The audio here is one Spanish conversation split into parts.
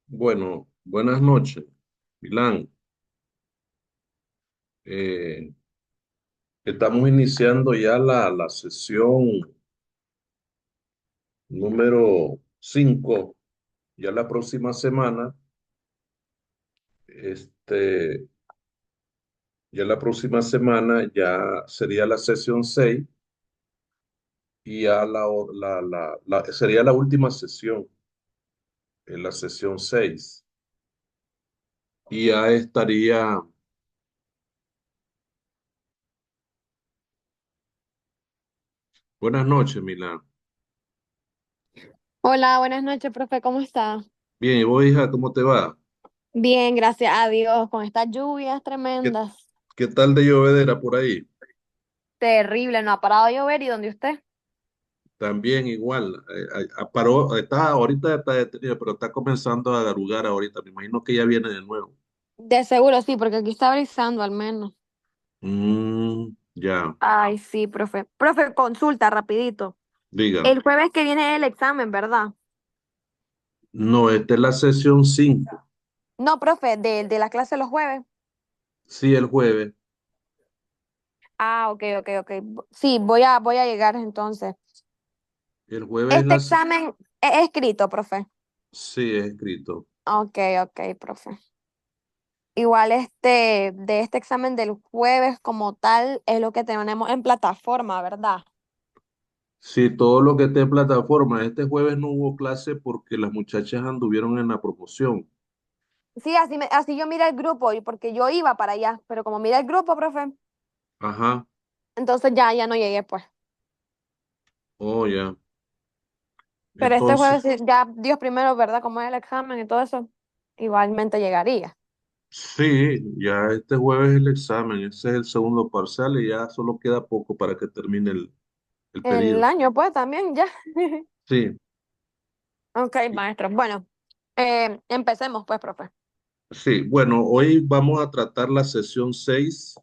Bueno, buenas noches, Milán. Eh, Estamos iniciando ya la sesión número 5. Ya la próxima semana, este, ya la próxima semana ya sería la sesión 6 y ya sería la última sesión, en la sesión 6. Y ya estaría, buenas noches, Milán. Hola, buenas noches, profe, ¿cómo está? Bien, ¿y vos, hija, cómo te va? Bien, gracias a Dios, con estas lluvias ¿Qué, tremendas. qué tal de llovedera por ahí? Terrible, no ha parado de llover. ¿Y dónde usted? También igual, paró, está, ahorita está detenido, pero está comenzando a garugar ahorita. Me imagino que ya viene de nuevo. De seguro sí, porque aquí está brisando al menos. Ya, Ay, sí, profe. Profe, consulta rapidito. diga. El jueves que viene es el examen, ¿verdad? No, esta es la sesión 5. No, profe, de la clase los jueves. Sí, el jueves. Ah, ok. Sí, voy a llegar entonces. El jueves es Este examen es escrito, profe. sí, es escrito. Ok, profe. Igual de este examen del jueves como tal es lo que tenemos en plataforma, ¿verdad? Sí, todo lo que esté en plataforma. Este jueves no hubo clase porque las muchachas anduvieron en la promoción. Sí, así yo miré el grupo y porque yo iba para allá, pero como miré el grupo, profe, Ajá. entonces ya no llegué pues. Oh, ya. Pero este Entonces, jueves sí, ya Dios primero, ¿verdad? Como es el examen y todo eso, igualmente llegaría. sí, ya este jueves es el examen. Ese es el segundo parcial y ya solo queda poco para que termine el El periodo. año pues también ya. Sí, Ok, maestro. Bueno, empecemos pues, profe. sí. Bueno, hoy vamos a tratar la sesión 6,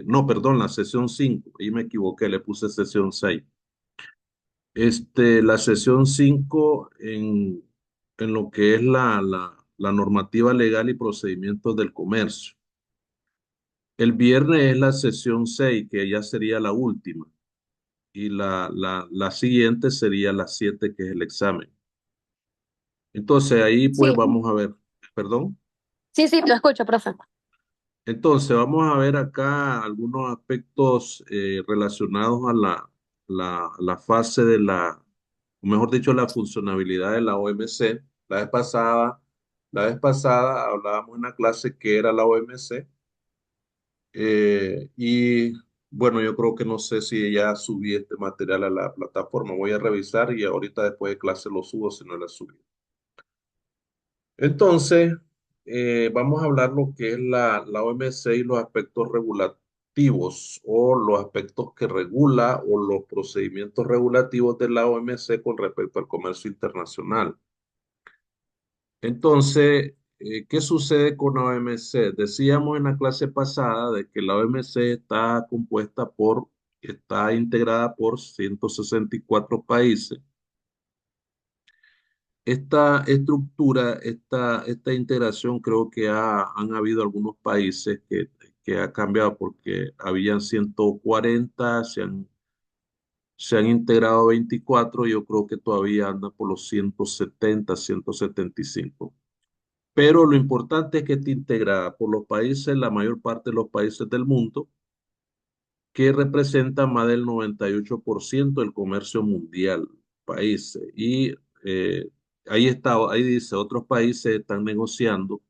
no, perdón, la sesión 5. Ahí me equivoqué, le puse sesión 6. La sesión 5 en lo que es la normativa legal y procedimientos del comercio. El viernes es la sesión 6, que ya sería la última, y la siguiente sería la 7, que es el examen. Entonces ahí pues Sí, vamos a ver, perdón. sí, lo escucho, profe. Entonces, vamos a ver acá algunos aspectos relacionados a la fase o mejor dicho, la funcionabilidad de la OMC. La vez pasada hablábamos en una clase que era la OMC, y bueno, yo creo que no sé si ya subí este material a la plataforma. Voy a revisar y ahorita después de clase lo subo si no lo subí. Entonces, vamos a hablar lo que es la OMC y los aspectos regulativos o los aspectos que regula o los procedimientos regulativos de la OMC con respecto al comercio internacional. Entonces, ¿qué sucede con la OMC? Decíamos en la clase pasada de que la OMC está integrada por 164 países. Esta estructura, esta integración, creo que han habido algunos países que ha cambiado porque habían 140, se han integrado 24, yo creo que todavía anda por los 170, 175. Pero lo importante es que esté integrada por los países, la mayor parte de los países del mundo, que representan más del 98% del comercio mundial, países. Y ahí dice, otros países están negociando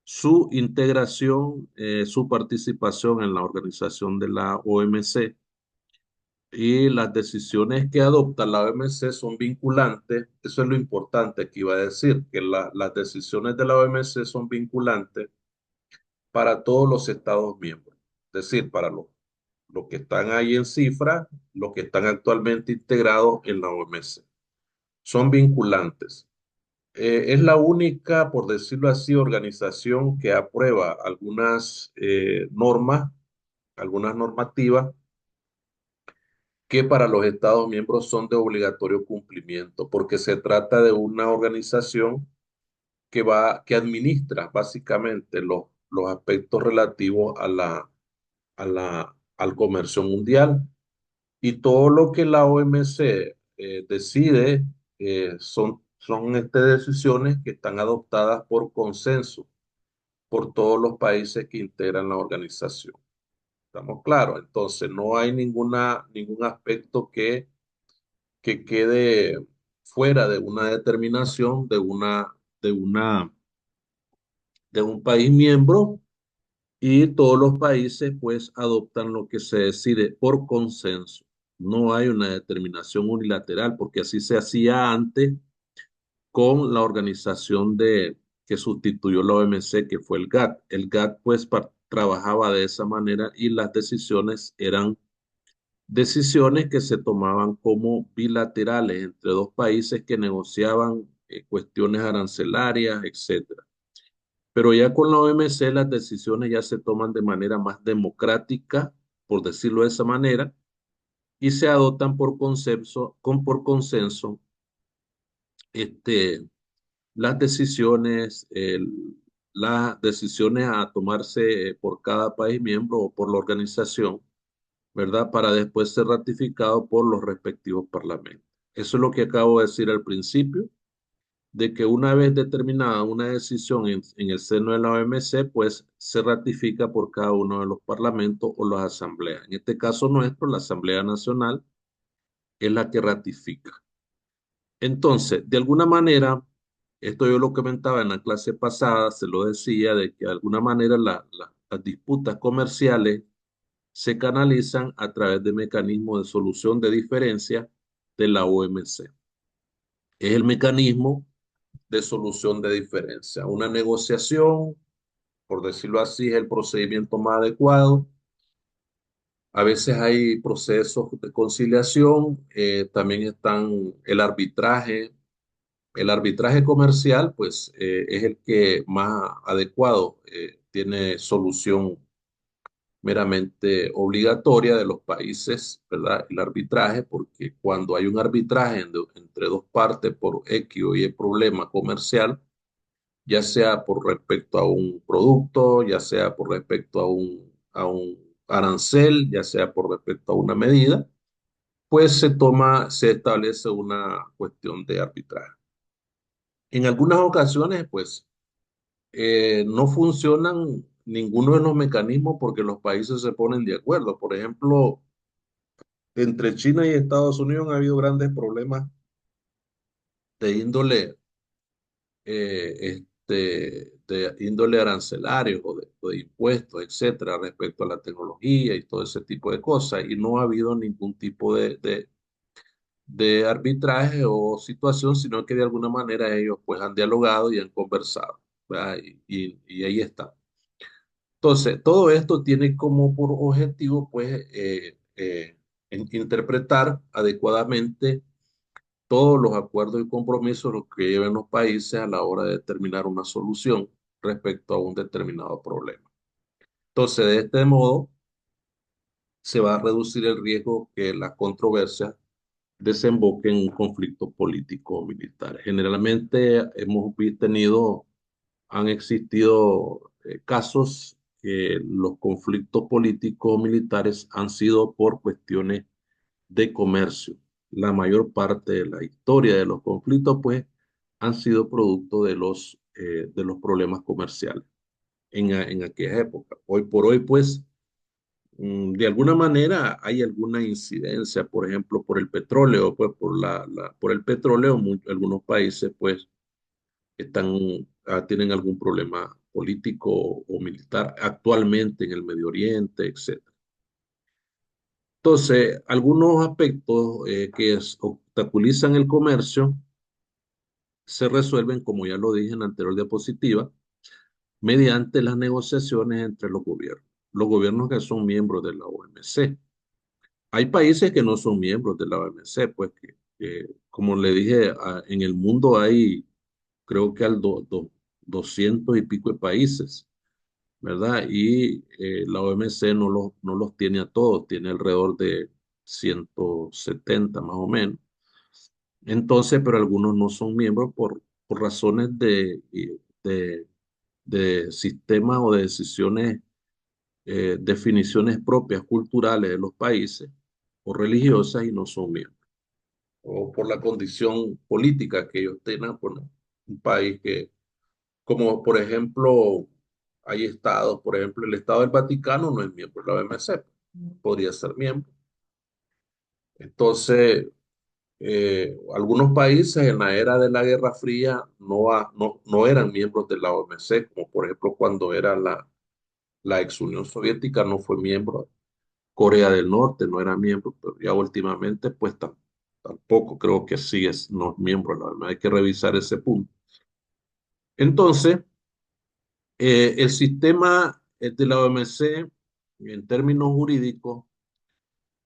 su integración, su participación en la organización de la OMC. Y las decisiones que adopta la OMC son vinculantes. Eso es lo importante que iba a decir, que las decisiones de la OMC son vinculantes para todos los Estados miembros. Es decir, para los que están ahí en cifra, los que están actualmente integrados en la OMC. Son vinculantes. Es la única, por decirlo así, organización que aprueba algunas normas, algunas normativas que para los Estados miembros son de obligatorio cumplimiento, porque se trata de una organización que administra básicamente los aspectos relativos al comercio mundial. Y todo lo que la OMC decide son decisiones que están adoptadas por consenso por todos los países que integran la organización. ¿Estamos claros? Entonces, no hay ningún aspecto que quede fuera de una determinación de una, de un país miembro, y todos los países pues adoptan lo que se decide por consenso. No hay una determinación unilateral, porque así se hacía antes con la organización que sustituyó la OMC, que fue el GATT. El GATT pues trabajaba de esa manera, y las decisiones eran decisiones que se tomaban como bilaterales entre dos países que negociaban cuestiones arancelarias, etcétera. Pero ya con la OMC las decisiones ya se toman de manera más democrática, por decirlo de esa manera, y se adoptan por consenso este, las las decisiones a tomarse por cada país miembro o por la organización, ¿verdad? Para después ser ratificado por los respectivos parlamentos. Eso es lo que acabo de decir al principio, de que una vez determinada una decisión en el seno de la OMC, pues se ratifica por cada uno de los parlamentos o las asambleas. En este caso nuestro, la Asamblea Nacional es la que ratifica. Entonces, de alguna manera, esto yo lo comentaba en la clase pasada, se lo decía, de que de alguna manera las disputas comerciales se canalizan a través de mecanismos de solución de diferencias de la OMC. Es el mecanismo de solución de diferencias. Una negociación, por decirlo así, es el procedimiento más adecuado. A veces hay procesos de conciliación, también están el arbitraje. El arbitraje comercial, pues, es el que más adecuado tiene solución meramente obligatoria de los países, ¿verdad? El arbitraje, porque cuando hay un arbitraje entre dos partes por X o Y problema comercial, ya sea por respecto a un producto, ya sea por respecto a un arancel, ya sea por respecto a una medida, pues se establece una cuestión de arbitraje. En algunas ocasiones, pues, no funcionan ninguno de los mecanismos porque los países se ponen de acuerdo. Por ejemplo, entre China y Estados Unidos ha habido grandes problemas de de índole arancelario o de impuestos, etcétera, respecto a la tecnología y todo ese tipo de cosas. Y no ha habido ningún tipo de arbitraje o situación, sino que de alguna manera ellos pues han dialogado y han conversado, ¿verdad? Y ahí está. Entonces, todo esto tiene como por objetivo, pues, interpretar adecuadamente todos los acuerdos y compromisos los que lleven los países a la hora de determinar una solución respecto a un determinado problema. Entonces, de este modo, se va a reducir el riesgo que las controversias desemboquen en un conflicto político o militar. Generalmente han existido casos que los conflictos políticos o militares han sido por cuestiones de comercio. La mayor parte de la historia de los conflictos, pues, han sido producto de los problemas comerciales en aquella época. Hoy por hoy, pues, de alguna manera hay alguna incidencia, por ejemplo, por el petróleo, pues, por el petróleo, algunos países, pues, tienen algún problema político o militar actualmente en el Medio Oriente, etc. Entonces, algunos aspectos obstaculizan el comercio se resuelven, como ya lo dije en la anterior diapositiva, mediante las negociaciones entre los gobiernos que son miembros de la OMC. Hay países que no son miembros de la OMC, pues como le dije, en el mundo hay, creo que 200 y pico de países, ¿verdad? Y la OMC no los tiene a todos, tiene alrededor de 170 más o menos. Entonces, pero algunos no son miembros por razones de, de sistemas o de decisiones, definiciones propias culturales de los países o religiosas y no son miembros. O por la condición política que ellos tengan, por un país que, como por ejemplo, hay estados, por ejemplo, el Estado del Vaticano no es miembro de la OMC, podría ser miembro. Entonces, algunos países en la era de la Guerra Fría no eran miembros de la OMC, como por ejemplo cuando era la ex Unión Soviética no fue miembro, Corea del Norte no era miembro, pero ya últimamente pues tampoco creo que sí no es miembro de la OMC, hay que revisar ese punto. Entonces, el sistema de la OMC en términos jurídicos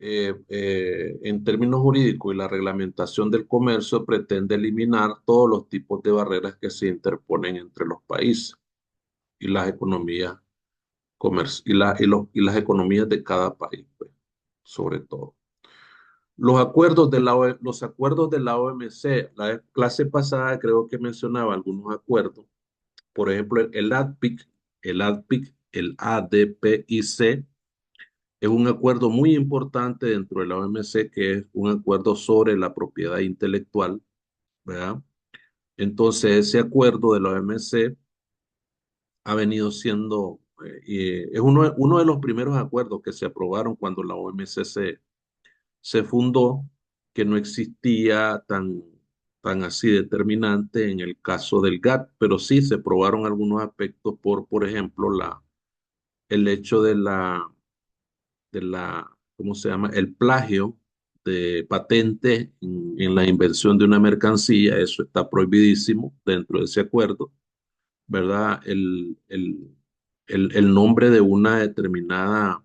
en términos jurídicos y la reglamentación del comercio pretende eliminar todos los tipos de barreras que se interponen entre los países y las economías y las economías de cada país, pues, sobre todo. Los acuerdos de la OMC, la clase pasada creo que mencionaba algunos acuerdos, por ejemplo, el ADPIC, el ADPIC, es un acuerdo muy importante dentro de la OMC, que es un acuerdo sobre la propiedad intelectual, ¿verdad? Entonces, ese acuerdo de la OMC ha venido siendo, es uno de los primeros acuerdos que se aprobaron cuando la OMC se fundó, que no existía tan así determinante en el caso del GATT, pero sí se aprobaron algunos aspectos por ejemplo, el hecho ¿cómo se llama? El plagio de patente en la invención de una mercancía, eso está prohibidísimo dentro de ese acuerdo, ¿verdad? El nombre de una determinada,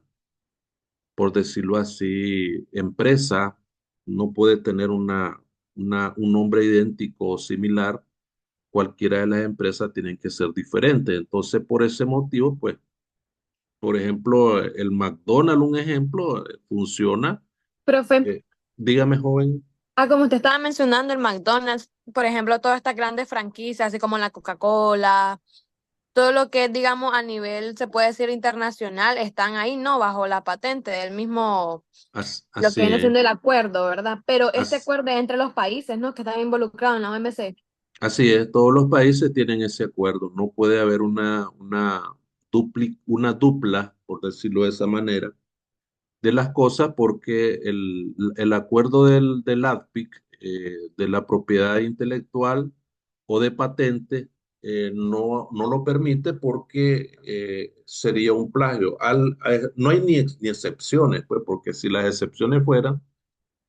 por decirlo así, empresa no puede tener un nombre idéntico o similar. Cualquiera de las empresas tienen que ser diferentes. Entonces, por ese motivo, pues, por ejemplo, el McDonald's, un ejemplo, funciona. Profe, Eh, dígame, joven. como usted estaba mencionando el McDonald's, por ejemplo, todas estas grandes franquicias, así como la Coca-Cola, todo lo que es, digamos, a nivel, se puede decir internacional, están ahí, ¿no? Bajo la patente del mismo, lo que Así viene es, siendo el acuerdo, ¿verdad? Pero este as- acuerdo es entre los países, ¿no? Que están involucrados en la OMC. así es. Todos los países tienen ese acuerdo. No puede haber una dupla, por decirlo de esa manera, de las cosas porque el acuerdo del ADPIC, de la propiedad intelectual o de patente, no lo permite porque sería un plagio. No hay ni excepciones, pues, porque si las excepciones fueran,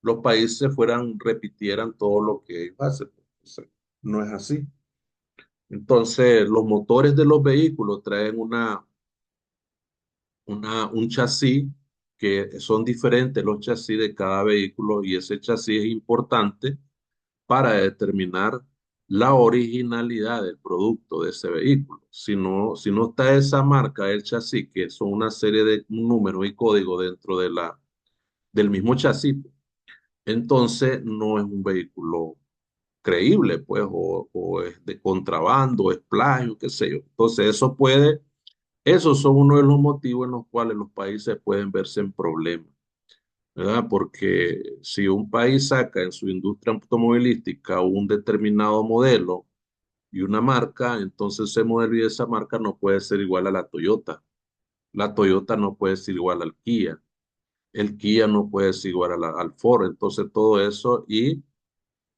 los países repitieran todo lo que ellos hacen. O sea, no es así. Entonces, los motores de los vehículos traen un chasis que son diferentes los chasis de cada vehículo y ese chasis es importante para determinar la originalidad del producto de ese vehículo. Si no está esa marca del chasis, que son una serie de números y códigos dentro del mismo chasis, entonces no es un vehículo creíble, pues, o es de contrabando, es plagio, qué sé yo. Entonces esos son uno de los motivos en los cuales los países pueden verse en problemas, ¿verdad? Porque si un país saca en su industria automovilística un determinado modelo y una marca, entonces ese modelo y esa marca no puede ser igual a la Toyota. La Toyota no puede ser igual al Kia. El Kia no puede ser igual al Ford. Entonces todo eso y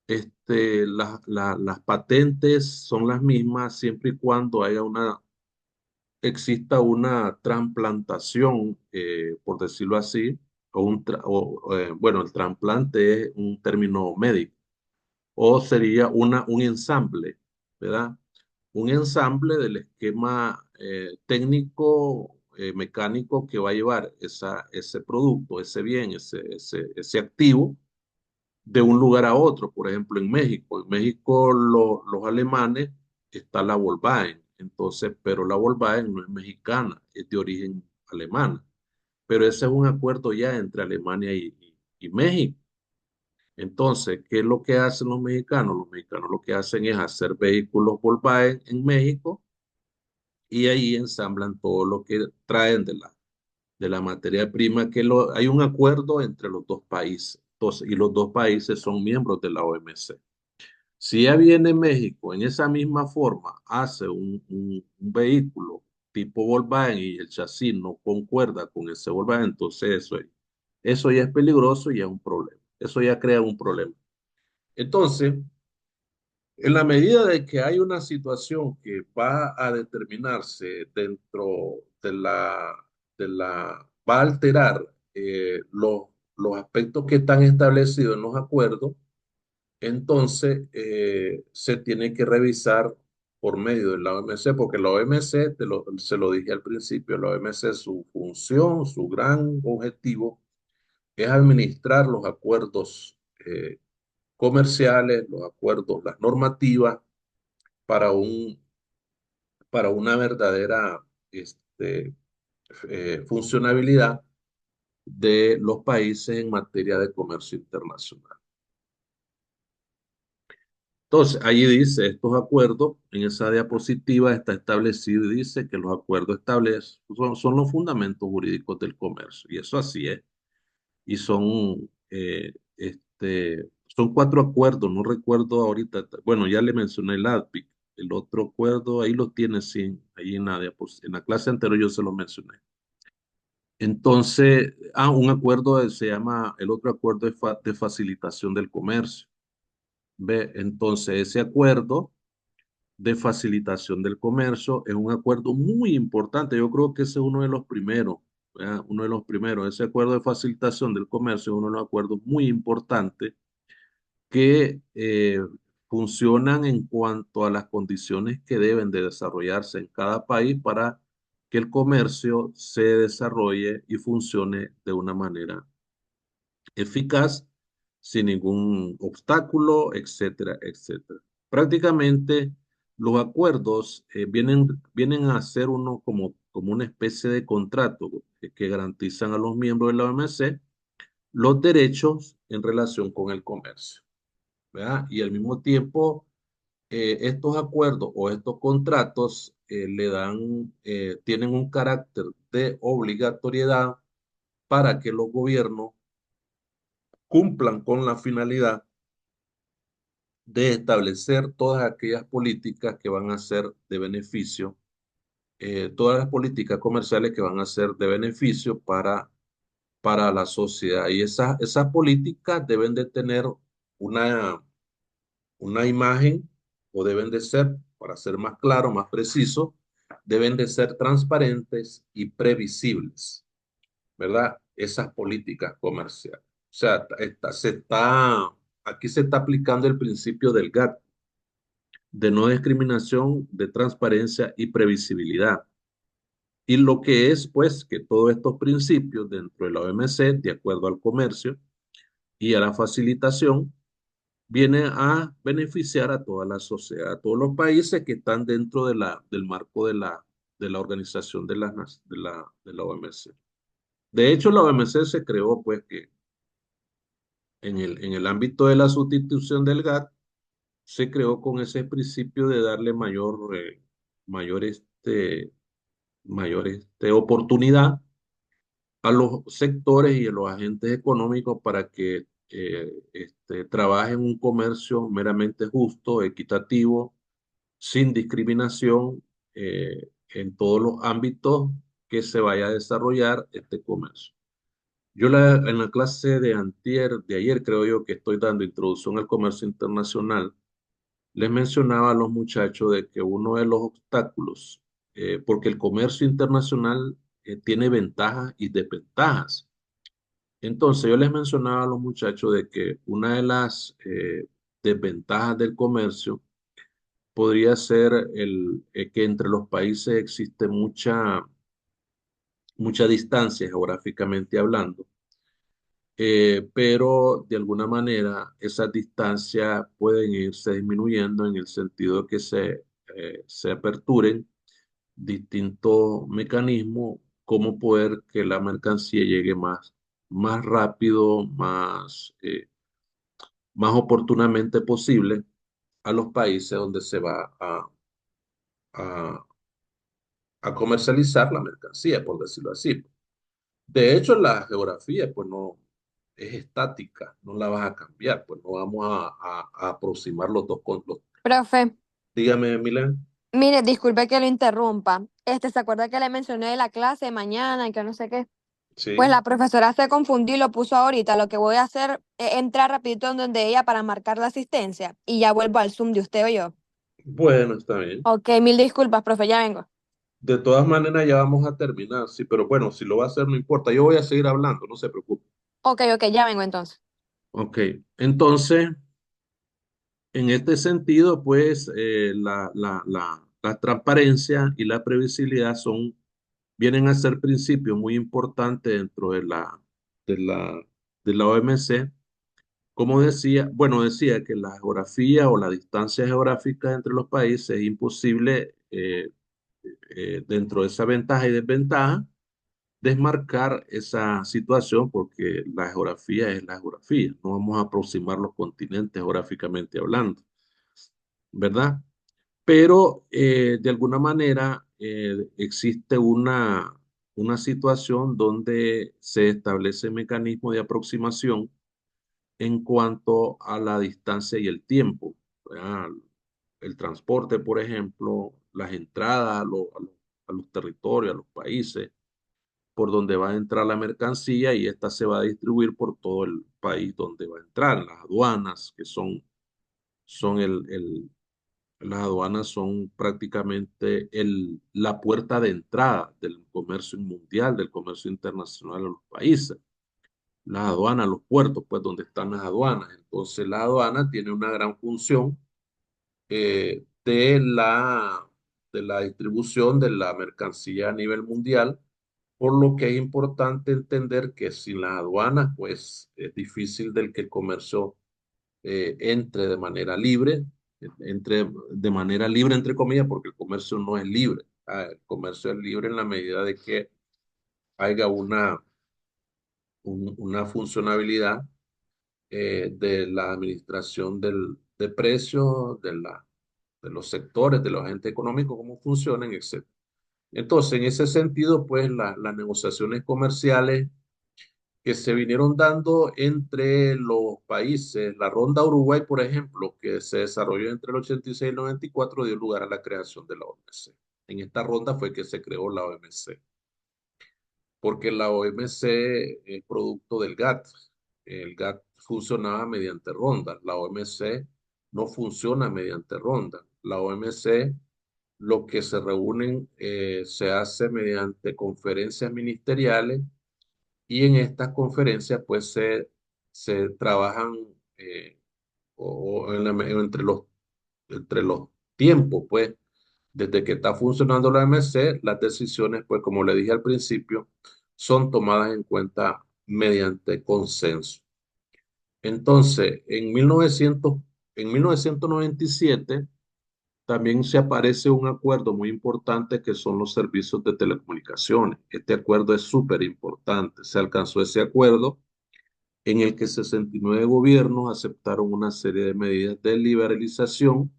las patentes son las mismas siempre y cuando exista una trasplantación, por decirlo así, bueno, el trasplante es un término médico, o sería un ensamble, ¿verdad? Un ensamble del esquema técnico, mecánico que va a llevar ese producto, ese bien, ese activo de un lugar a otro. Por ejemplo, en México. En México los alemanes está la Volkswagen, entonces, pero la Volkswagen no es mexicana, es de origen alemana. Pero ese es un acuerdo ya entre Alemania y México. Entonces, ¿qué es lo que hacen los mexicanos? Los mexicanos lo que hacen es hacer vehículos Volkswagen en México y ahí ensamblan todo lo que traen de la materia prima, hay un acuerdo entre los dos países. Entonces, y los dos países son miembros de la OMC. Si ya viene México en esa misma forma, hace un vehículo tipo Volkswagen y el chasis no concuerda con ese Volkswagen, entonces eso ya es peligroso y es un problema. Eso ya crea un problema. Entonces, en la medida de que hay una situación que va a determinarse dentro va a alterar los aspectos que están establecidos en los acuerdos, entonces se tiene que revisar por medio de la OMC, porque la OMC, se lo dije al principio, la OMC, su función, su gran objetivo es administrar los acuerdos comerciales, los acuerdos, las normativas para para una verdadera funcionabilidad de los países en materia de comercio internacional. Entonces, allí dice, estos acuerdos, en esa diapositiva está establecido y dice que los acuerdos son los fundamentos jurídicos del comercio, y eso así es. Y son cuatro acuerdos, no recuerdo ahorita, bueno, ya le mencioné el ADPIC, el otro acuerdo, ahí lo tiene, sí, ahí en la clase anterior yo se lo mencioné. Entonces, un acuerdo se llama, el otro acuerdo es de facilitación del comercio. ¿Ve? Entonces, ese acuerdo de facilitación del comercio es un acuerdo muy importante. Yo creo que ese es uno de los primeros, ¿verdad? Uno de los primeros. Ese acuerdo de facilitación del comercio es uno de los acuerdos muy importantes que funcionan en cuanto a las condiciones que deben de desarrollarse en cada país para que el comercio se desarrolle y funcione de una manera eficaz, sin ningún obstáculo, etcétera, etcétera. Prácticamente los acuerdos vienen a ser uno como una especie de contrato que garantizan a los miembros de la OMC los derechos en relación con el comercio, ¿verdad? Y al mismo tiempo, estos acuerdos o estos contratos tienen un carácter de obligatoriedad para que los gobiernos cumplan con la finalidad de establecer todas aquellas políticas que van a ser de beneficio, todas las políticas comerciales que van a ser de beneficio para la sociedad. Y esas políticas deben de tener una, una imagen o deben de ser, para ser más claro, más preciso, deben de ser transparentes y previsibles, ¿verdad? Esas políticas comerciales. O sea, aquí se está aplicando el principio del GATT, de no discriminación, de transparencia y previsibilidad. Y lo que es, pues, que todos estos principios dentro de la OMC, de acuerdo al comercio y a la facilitación, viene a beneficiar a toda la sociedad, a todos los países que están dentro del marco de la organización de la OMC. De hecho, la OMC se creó, pues, que en el ámbito de la sustitución del GATT, se creó con ese principio de darle mayor, oportunidad a los sectores y a los agentes económicos para que trabajen un comercio meramente justo, equitativo, sin discriminación, en todos los ámbitos que se vaya a desarrollar este comercio. En la clase de ayer creo yo que estoy dando introducción al comercio internacional, les mencionaba a los muchachos de que uno de los obstáculos, porque el comercio internacional tiene ventajas y desventajas. Entonces yo les mencionaba a los muchachos de que una de las desventajas del comercio podría ser que entre los países existe mucha distancia geográficamente hablando, pero de alguna manera esas distancias pueden irse disminuyendo en el sentido de que se aperturen distintos mecanismos como poder que la mercancía llegue más. más rápido, más oportunamente posible a los países donde se va a, a comercializar la mercancía, por decirlo así. De hecho, la geografía, pues no es estática, no la vas a cambiar, pues no vamos a aproximar los dos con los. Profe, Dígame, Milen. mire, disculpe que lo interrumpa. ¿Se acuerda que le mencioné de la clase de mañana y que no sé qué? Pues Sí, la profesora se confundió y lo puso ahorita. Lo que voy a hacer es entrar rapidito en donde ella para marcar la asistencia y ya vuelvo al Zoom de usted o yo. bueno, está bien. Ok, mil disculpas, profe, ya vengo. De todas maneras, ya vamos a terminar, sí, pero bueno, si lo va a hacer, no importa. Yo voy a seguir hablando, no se preocupe. Ok, ok, ya vengo entonces. Ok, entonces, en este sentido, pues la transparencia y la previsibilidad vienen a ser principios muy importantes dentro de la, de la OMC. Como decía, bueno, decía que la geografía o la distancia geográfica entre los países es imposible dentro de esa ventaja y desventaja desmarcar esa situación porque la geografía es la geografía. No vamos a aproximar los continentes geográficamente hablando, ¿verdad? Pero de alguna manera existe una situación donde se establece mecanismo de aproximación en cuanto a la distancia y el tiempo, ¿verdad? El transporte, por ejemplo, las entradas a los territorios, a los países, por donde va a entrar la mercancía y esta se va a distribuir por todo el país donde va a entrar. Las aduanas, que son las aduanas son prácticamente la puerta de entrada del comercio mundial, del comercio internacional a los países. Las aduanas, los puertos, pues donde están las aduanas. Entonces, la aduana tiene una gran función de la distribución de la mercancía a nivel mundial, por lo que es importante entender que sin las aduanas, pues es difícil del que el comercio entre de manera libre, entre de manera libre entre comillas, porque el comercio no es libre. El comercio es libre en la medida de que haya una funcionabilidad de la administración de precios, de los sectores, de los agentes económicos, cómo funcionan, etc. Entonces, en ese sentido, pues las negociaciones comerciales que se vinieron dando entre los países, la ronda Uruguay, por ejemplo, que se desarrolló entre el 86 y el 94, dio lugar a la creación de la OMC. En esta ronda fue que se creó la OMC, porque la OMC es producto del GATT. El GATT funcionaba mediante rondas, la OMC no funciona mediante rondas. La OMC, lo que se reúnen, se hace mediante conferencias ministeriales y en estas conferencias pues se trabajan entre los tiempos, pues desde que está funcionando la OMC, las decisiones, pues como le dije al principio, son tomadas en cuenta mediante consenso. Entonces, en 1997 también se aparece un acuerdo muy importante que son los servicios de telecomunicaciones. Este acuerdo es súper importante. Se alcanzó ese acuerdo en el que 69 gobiernos aceptaron una serie de medidas de liberalización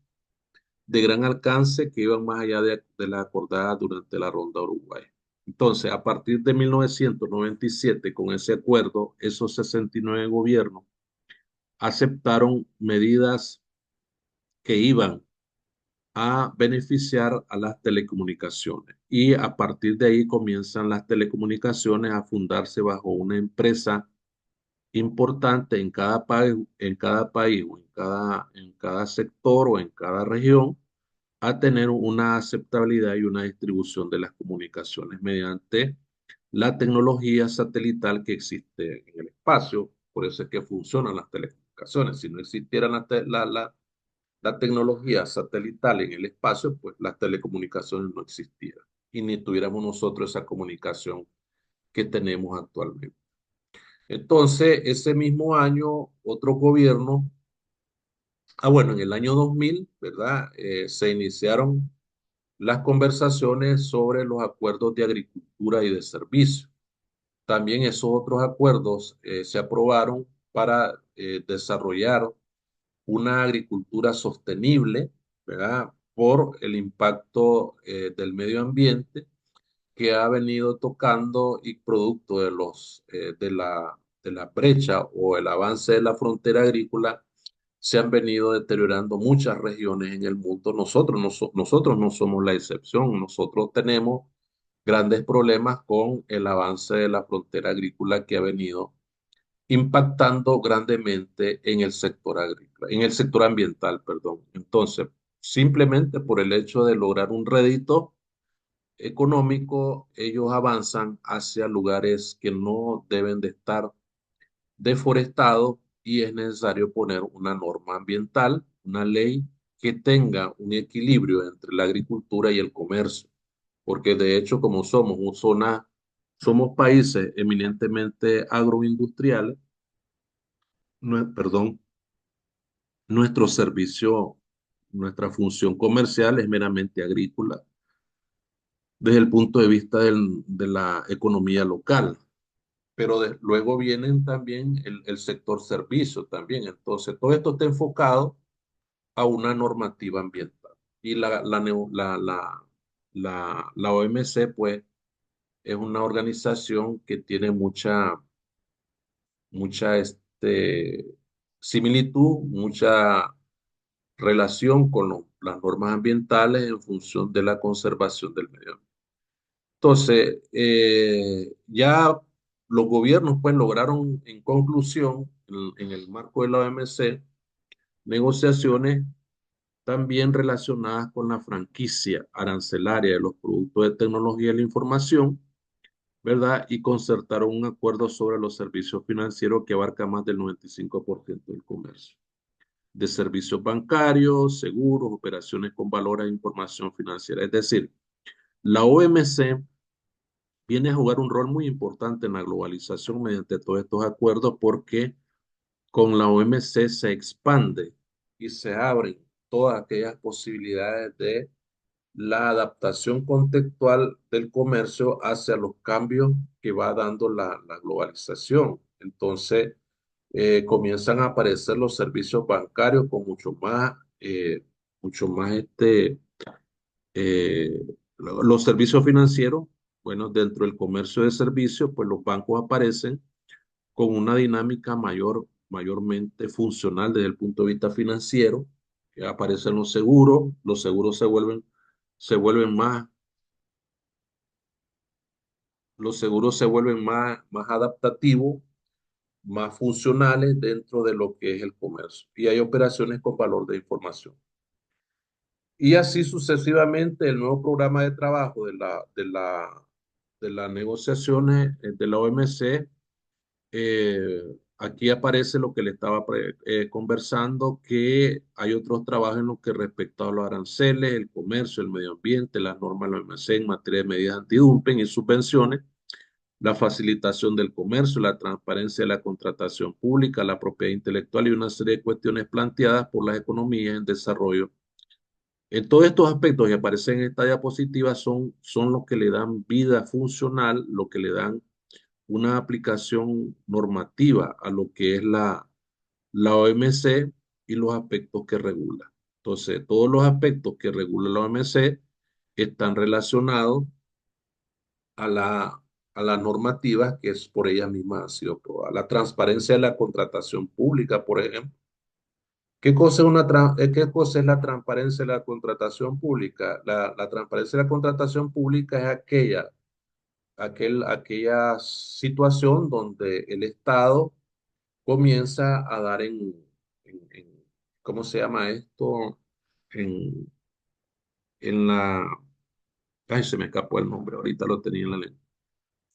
de gran alcance que iban más allá de la acordada durante la Ronda Uruguay. Entonces, a partir de 1997, con ese acuerdo, esos 69 gobiernos aceptaron medidas que iban a beneficiar a las telecomunicaciones. Y a partir de ahí comienzan las telecomunicaciones a fundarse bajo una empresa importante en cada país o en cada sector o en cada región a tener una aceptabilidad y una distribución de las comunicaciones mediante la tecnología satelital que existe en el espacio. Por eso es que funcionan las telecomunicaciones. Si no existieran la tecnología satelital en el espacio, pues las telecomunicaciones no existieran y ni tuviéramos nosotros esa comunicación que tenemos actualmente. Entonces, ese mismo año, otro gobierno, bueno, en el año 2000, ¿verdad? Se iniciaron las conversaciones sobre los acuerdos de agricultura y de servicio. también esos otros acuerdos se aprobaron para desarrollar una agricultura sostenible, ¿verdad? Por el impacto del medio ambiente que ha venido tocando y producto de de la brecha o el avance de la frontera agrícola, se han venido deteriorando muchas regiones en el mundo. Nosotros no somos la excepción. Nosotros tenemos grandes problemas con el avance de la frontera agrícola que ha venido impactando grandemente en el sector agrícola, en el sector ambiental, perdón. Entonces, simplemente por el hecho de lograr un rédito económico, ellos avanzan hacia lugares que no deben de estar deforestados y es necesario poner una norma ambiental, una ley que tenga un equilibrio entre la agricultura y el comercio, porque de hecho como somos países eminentemente agroindustriales, perdón, nuestro servicio, nuestra función comercial es meramente agrícola desde el punto de vista de la economía local. Pero luego vienen también el sector servicio también. Entonces, todo esto está enfocado a una normativa ambiental. Y la OMC, pues, es una organización que tiene mucha similitud, mucha relación con las normas ambientales en función de la conservación del medio ambiente. Entonces, ya los gobiernos pues lograron en conclusión, en el marco de la OMC, negociaciones también relacionadas con la franquicia arancelaria de los productos de tecnología de la información, ¿verdad? Y concertaron un acuerdo sobre los servicios financieros que abarca más del 95% del comercio, de servicios bancarios, seguros, operaciones con valor e información financiera. Es decir, la OMC viene a jugar un rol muy importante en la globalización mediante todos estos acuerdos porque con la OMC se expande y se abren todas aquellas posibilidades de la adaptación contextual del comercio hacia los cambios que va dando la globalización. Entonces, comienzan a aparecer los servicios bancarios con mucho más eh, los servicios financieros, bueno, dentro del comercio de servicios, pues los bancos aparecen con una dinámica mayormente funcional desde el punto de vista financiero. Aparecen los seguros se vuelven más, los seguros se vuelven más adaptativos, más funcionales dentro de lo que es el comercio. Y hay operaciones con valor de información. Y así sucesivamente, el nuevo programa de trabajo de las negociaciones de la OMC, eh, aquí aparece lo que le estaba conversando, que hay otros trabajos en los que respecto a los aranceles, el comercio, el medio ambiente, las normas de la OMC en materia de medidas antidumping y subvenciones, la facilitación del comercio, la transparencia de la contratación pública, la propiedad intelectual y una serie de cuestiones planteadas por las economías en desarrollo. En todos estos aspectos que aparecen en esta diapositiva son los que le dan vida funcional, lo que le dan una aplicación normativa a lo que es la OMC y los aspectos que regula. Entonces, todos los aspectos que regula la OMC están relacionados a a las normativas que es por ellas mismas han sido aprobadas. La transparencia de la contratación pública, por ejemplo. ¿Qué cosa es la transparencia de la contratación pública? La transparencia de la contratación pública es aquella situación donde el Estado comienza a dar ¿cómo se llama esto? En, en la, ay, se me escapó el nombre, ahorita lo tenía en la lengua.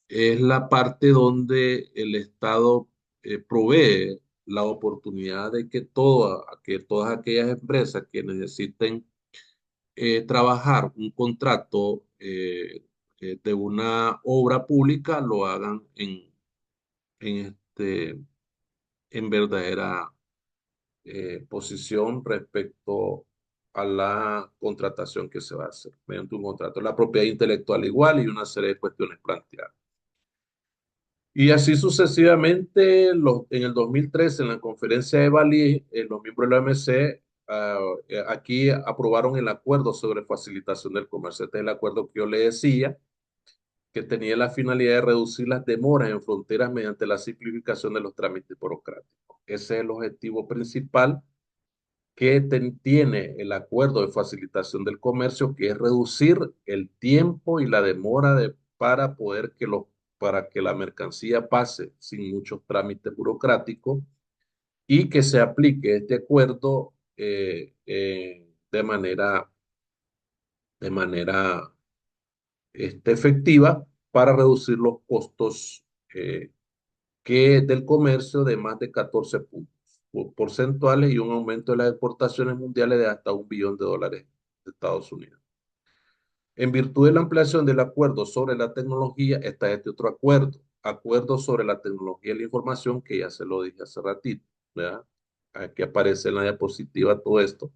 Es la parte donde el Estado provee la oportunidad de que todas aquellas empresas que necesiten trabajar un contrato de una obra pública lo hagan en en verdadera posición respecto a la contratación que se va a hacer mediante un contrato. La propiedad intelectual igual y una serie de cuestiones planteadas. Y así sucesivamente, en el 2013, en la conferencia de Bali, los miembros de la OMC aquí aprobaron el acuerdo sobre facilitación del comercio. Este es el acuerdo que yo le decía, que tenía la finalidad de reducir las demoras en fronteras mediante la simplificación de los trámites burocráticos. Ese es el objetivo principal que tiene el acuerdo de facilitación del comercio, que es reducir el tiempo y la demora para poder para que la mercancía pase sin muchos trámites burocráticos y que se aplique este acuerdo de manera efectiva para reducir los costos del comercio de más de 14 puntos porcentuales y un aumento de las exportaciones mundiales de hasta $1 billón de Estados Unidos. En virtud de la ampliación del acuerdo sobre la tecnología, está este otro acuerdo sobre la tecnología y la información, que ya se lo dije hace ratito, ¿verdad? Aquí aparece en la diapositiva todo esto.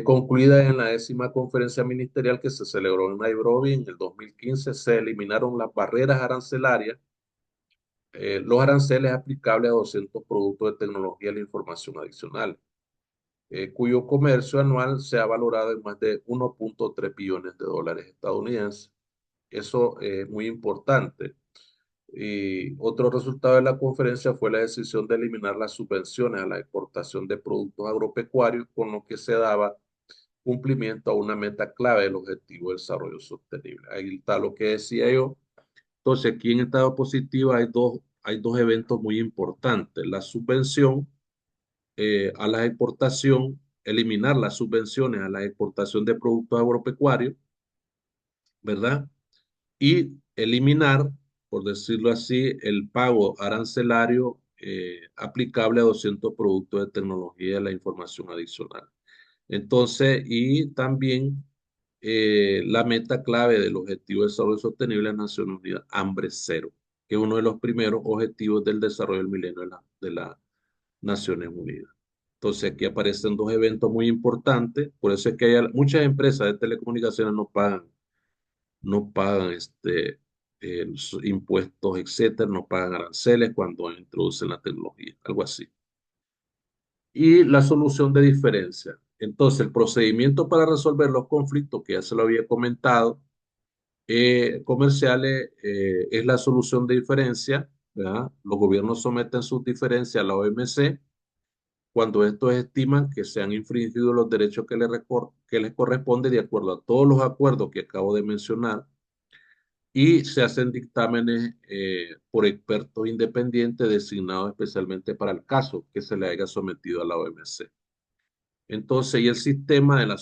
Concluida en la 10ª conferencia ministerial que se celebró en Nairobi en el 2015, se eliminaron las barreras arancelarias, los aranceles aplicables a 200 productos de tecnología y la información adicional, cuyo comercio anual se ha valorado en más de 1.3 billones de dólares estadounidenses. Eso es muy importante. Y otro resultado de la conferencia fue la decisión de eliminar las subvenciones a la exportación de productos agropecuarios, con lo que se daba cumplimiento a una meta clave del Objetivo de Desarrollo Sostenible. Ahí está lo que decía yo. Entonces, aquí en esta diapositiva hay dos eventos muy importantes. La subvención a la exportación, eliminar las subvenciones a la exportación de productos agropecuarios, ¿verdad? Y eliminar, por decirlo así, el pago arancelario aplicable a 200 productos de tecnología de la información adicional. Entonces, y también la meta clave del Objetivo de Desarrollo Sostenible de las Naciones Unidas, hambre cero, que es uno de los primeros objetivos del desarrollo del milenio de las Naciones Unidas. Entonces, aquí aparecen dos eventos muy importantes, por eso es que muchas empresas de telecomunicaciones no pagan los impuestos, etcétera, no pagan aranceles cuando introducen la tecnología, algo así. Y la solución de diferencia. Entonces, el procedimiento para resolver los conflictos, que ya se lo había comentado, comerciales, es la solución de diferencia, ¿verdad? Los gobiernos someten sus diferencias a la OMC cuando estos estiman que se han infringido los derechos que les corresponde de acuerdo a todos los acuerdos que acabo de mencionar, y se hacen dictámenes por expertos independientes designados especialmente para el caso que se le haya sometido a la OMC. Entonces, y el sistema del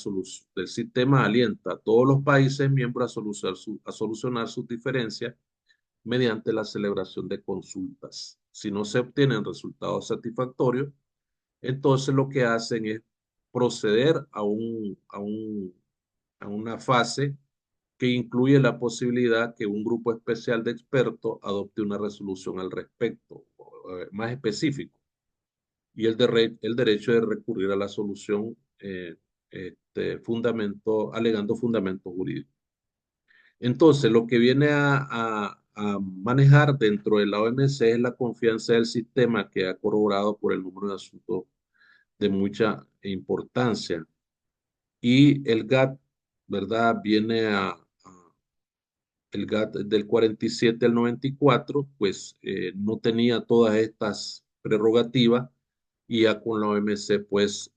sistema alienta a todos los países miembros a solucionar sus diferencias mediante la celebración de consultas. Si no se obtienen resultados satisfactorios, entonces lo que hacen es proceder a una fase que incluye la posibilidad que un grupo especial de expertos adopte una resolución al respecto, más específico, y el derecho de recurrir a la solución alegando fundamento jurídico. Entonces, lo que viene a manejar dentro de la OMC es la confianza del sistema, que ha corroborado por el número de asuntos de mucha importancia. Y el GATT, ¿verdad? El GATT del 47 al 94, pues no tenía todas estas prerrogativas, y ya con la OMC, pues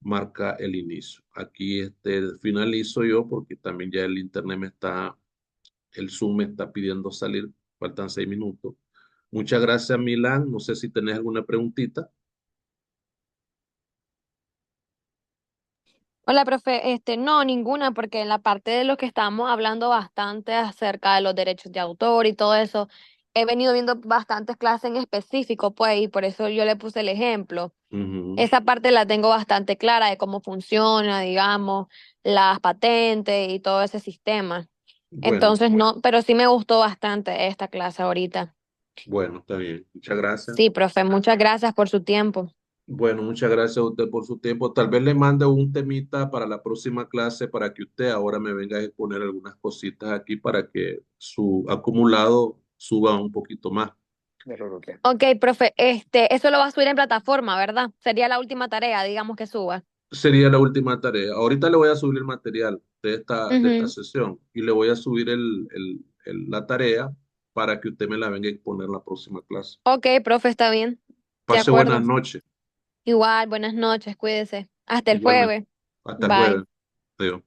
marca el inicio. Aquí finalizo yo porque también ya el Zoom me está pidiendo salir, faltan 6 minutos. Muchas gracias, Milán. No sé si tenés alguna preguntita. Hola, profe. No, ninguna, porque en la parte de lo que estábamos hablando bastante acerca de los derechos de autor y todo eso, he venido viendo bastantes clases en específico, pues, y por eso yo le puse el ejemplo. Ujú. Esa parte la tengo bastante clara de cómo funciona, digamos, las patentes y todo ese sistema. Bueno, Entonces, no, pero sí me gustó bastante esta clase ahorita. bueno, está bien. Muchas gracias. Sí, profe, muchas gracias por su tiempo. Bueno, muchas gracias a usted por su tiempo. Tal vez le mande un temita para la próxima clase para que usted ahora me venga a exponer algunas cositas aquí para que su acumulado suba un poquito más. Ok, profe, eso lo va a subir en plataforma, ¿verdad? Sería la última tarea, digamos que suba. Sería la última tarea. Ahorita le voy a subir el material de esta Ujú. sesión y le voy a subir la tarea para que usted me la venga a exponer la próxima clase. Ok, profe, está bien. De Pase buenas acuerdo. noches, Igual, buenas noches, cuídese. Hasta el igualmente. jueves. Hasta el Bye. jueves. Adiós.